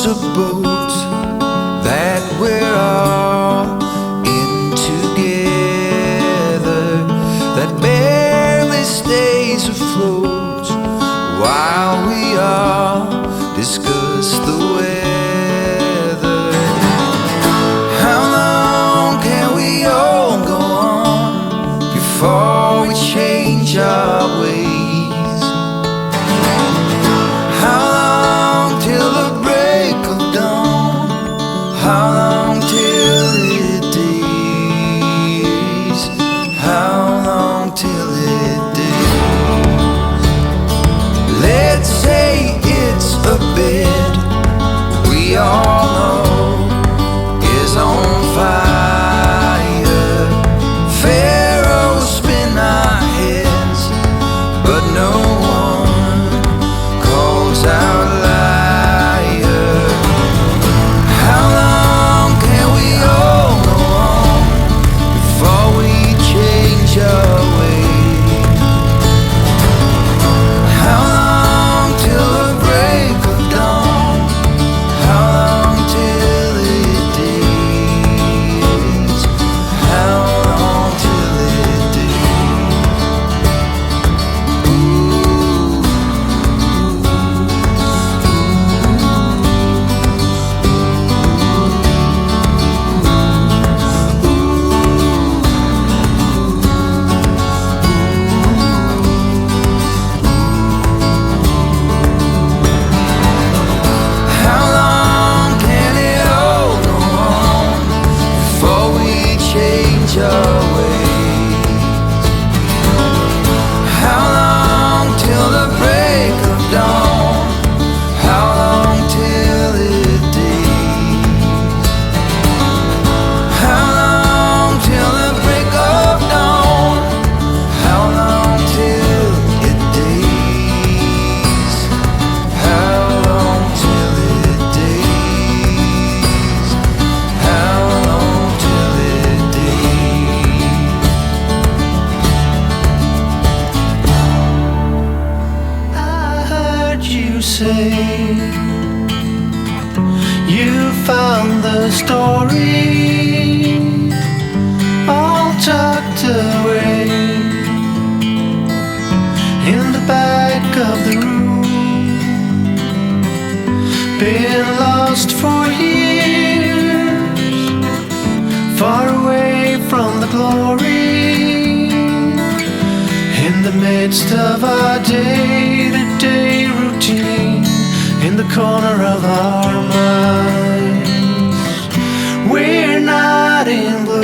a boat that we're all in together, that barely stays afloat while we all discuss the weather. How long can we all go on before we change our ways? How long till the break of dawn? How long till it days? How long till it days? Let's say it's a bed we all know is on fire. Pharaohs spin our heads, but no one calls out liar. How long can we all go on before we change our ways? How long till the break of dawn? How long till it days? How long till it days? How long can it all go on before we change our ways? How long till the break of dawn? How long till it days? How long till the break of dawn? How long till it days? How long till it days? How long till it days? I heard you say you found the story all tucked away in the back of the room. Been lost for years, far away from the glory, in the midst of our day-to-day routine, in the corner of our minds. We're not in blue.